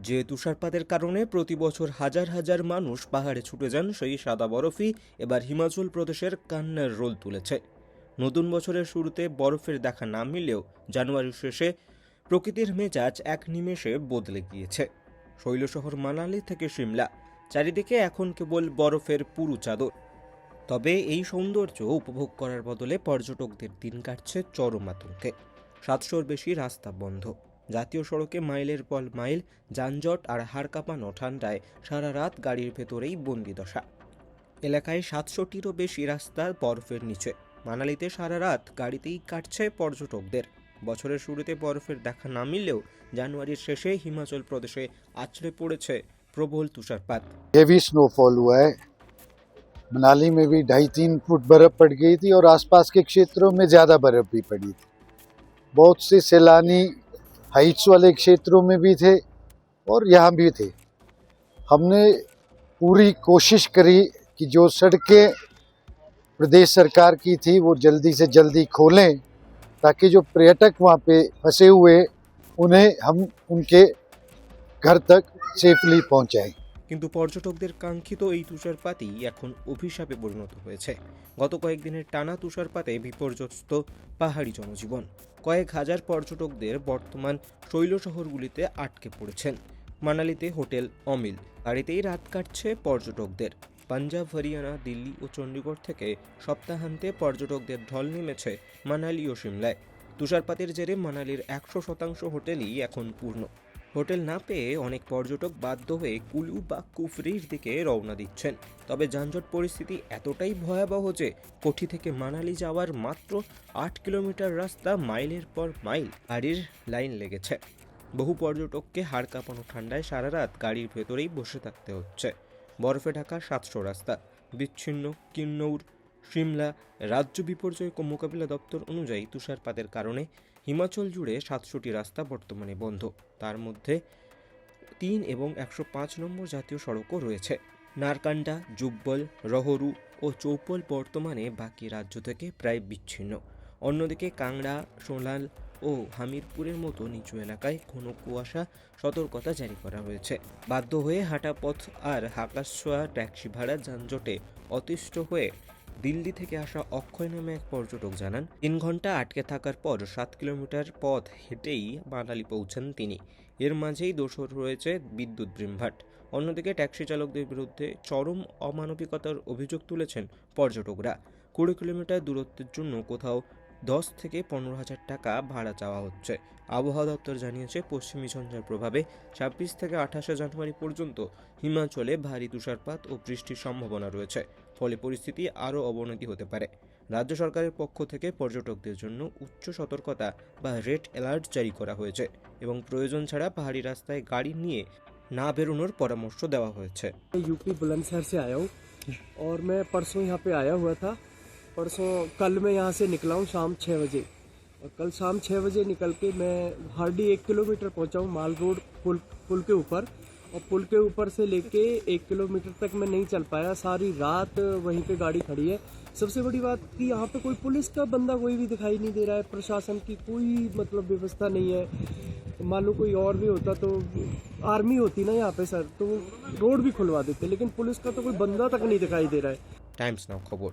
যে তুষারপাতের কারণে প্রতি বছর হাজার হাজার মানুষ পাহাড়ে ছুটে যান, সেই সাদা বরফই এবার হিমাচল প্রদেশের কান্নার রোল তুলেছে। নতুন বছরের শুরুতে বরফের দেখা না মিললেও জানুয়ারির শেষে প্রকৃতির মেজাজ এক নিমেষে বদলে গিয়েছে। শৈলশহর মানালি থেকে সিমলা, চারিদিকে এখন কেবল বরফের পুরু চাদর। তবে এই সৌন্দর্য উপভোগ করার বদলে পর্যটকদের দিন কাটছে চরম আতঙ্কে। 700-র বেশি রাস্তা বন্ধ, জাতীয় সড়কে মাইলের পর মাইল যানজট আর হাড় কাঁপানো ঠান্ডায় সারা রাত গাড়ির ভেতরেই বন্দি দশা। এলাকায় 700-টিরও বেশি রাস্তা বরফের নিচে। মানালিতে সারা রাত গাড়িতেই কাটছে পর্যটকদের। বছরের শুরুতে বরফের দেখা না মিললেও জানুয়ারির শেষে হিমাচল প্রদেশে আছড়ে পড়েছে প্রবল তুষারপাত। हेवी स्नोफॉल हुआ है। मनाली में भी 2.5-3 फुट बर्फ पड़ गई थी और आसपास के क्षेत्रों में ज़्यादा बर्फ भी पड़ी थी। बहुत से सैलानी हाइट्स वाले क्षेत्रों में भी थे और यहाँ भी थे। हमने पूरी कोशिश करी कि जो सड़कें प्रदेश सरकार की थी वो जल्दी से जल्दी खोलें, ताकि जो पर्यटक वहाँ पे फंसे हुए उन्हें हम उनके घर तक सेफली पहुँचाएं। কিন্তু পর্যটকদের কাঙ্ক্ষিত এই তুষারপাতই এখন অভিশাপে পরিণত হয়েছে। গত কয়েকদিনের টানা তুষারপাতে বিপর্যস্ত পাহাড়ি জনজীবন। কয়েক হাজার পর্যটকদের বর্তমান শৈল শহরগুলিতে আটকে পড়েছেন। মানালিতে হোটেল অমিল, গাড়িতেই রাত কাটছে পর্যটকদের। পাঞ্জাব, হরিয়ানা, দিল্লি ও চণ্ডীগড় থেকে সপ্তাহান্তে পর্যটকদের ঢল নেমেছে মানালি ও সিমলায়। তুষারপাতের জেরে মানালির 100% হোটেলই এখন পূর্ণ। হোটেল না পেয়ে অনেক পর্যটক বাধ্য হয়ে কুলু বা কুফরির দিকে রওনা দিচ্ছেন। তবে যানজট পরিস্থিতি এতটাই ভয়াবহ যে কোঠি থেকে মানালি যাওয়ার মাত্র 8 কিলোমিটার রাস্তা মাইলের পর মাইল গাড়ির লাইন লেগেছে। বহু পর্যটককে হাড় কাঁপানো ঠান্ডায় সারা রাত গাড়ির ভেতরেই বসে থাকতে হচ্ছে। বরফে ঢাকা 700 রাস্তা বিচ্ছিন্ন। কিন্নৌর, সিমলা রাজ্য বিপর্যয় মোকাবিলা দপ্তর অনুযায়ী তুষারপাতের কারণে হিমাচল জুড়ে 700টি রাস্তা বর্তমানে বন্ধ। তার মধ্যে 3 এবং 105 নম্বর জাতীয় সড়কও রয়েছে। নারকান্ডা, জুব্বল, রহরু ও চৌপল বর্তমানে বাকি রাজ্য থেকে প্রায় বিচ্ছিন্ন। অন্যদিকে কাংড়া, সোলাল ও হামিরপুরের মতো নিচু এলাকায় ঘন কুয়াশা সতর্কতা জারি করা হয়েছে। বাধ্য হয়ে হাঁটা পথ আর হাঁকাছোয়া ট্যাক্সি ভাড়া যানজটে অতিষ্ঠ হয়ে দিল্লি থেকে আসা অক্ষয় নামে এক পর্যটক জানান, 3 ঘন্টা আটকে থাকার পর 7 কিলোমিটার পথ হেঁটেই মানালি পৌঁছান তিনি। এর মাঝেই দোষর রয়েছে বিদ্যুৎ বিভ্রাট। অন্যদিকে ট্যাক্সি চালকদের বিরুদ্ধে চরম অমানবিকতার অভিযোগ তুলেছেন পর্যটকরা। 20 কিলোমিটার দূরত্বের জন্য কোথাও 10 থেকে 15,000 টাকা ভাড়া চাওয়া হচ্ছে। আবহাওয়া দপ্তর জানিয়েছে, পশ্চিমী ঝঞ্ঝার প্রভাবে 26 থেকে 28 জানুয়ারি পর্যন্ত হিমাচলে ভারী তুষারপাত ও বৃষ্টির সম্ভাবনা রয়েছে। ফলে পরিস্থিতি আরও অবনতি হতে পারে। রাজ্য সরকারের পক্ষ থেকে পর্যটকদের জন্য উচ্চ সতর্কতা বা রেড অ্যালার্ট জারি করা হয়েছে এবং প্রয়োজন ছাড়া পাহাড়ি রাস্তায় গাড়ি নিয়ে না বেরোনোর পরামর্শ দেওয়া হয়েছে। यूपी बुलंदशहर से आया हूँ और मैं परसों यहाँ पे आया हुआ था। कल मैं यहाँ से निकला हूँ शाम 6 बजे, और कल शाम 6 बजे निकल के मैं हार्डली 1 किलोमीटर पहुँचा हूँ माल रोड पुल के ऊपर, और पुल के ऊपर से लेके 1 किलोमीटर तक मैं नहीं चल पाया। सारी रात वहीं पे गाड़ी खड़ी है। सबसे बड़ी बात कि यहाँ पे कोई पुलिस का बंदा कोई भी दिखाई नहीं दे रहा है। प्रशासन की कोई मतलब व्यवस्था नहीं है। मान लो कोई और भी होता तो आर्मी होती ना यहाँ पे सर, तो रोड भी खुलवा देते, लेकिन पुलिस का तो कोई बंदा तक नहीं दिखाई दे रहा है। टाइम्स नाउ खबर।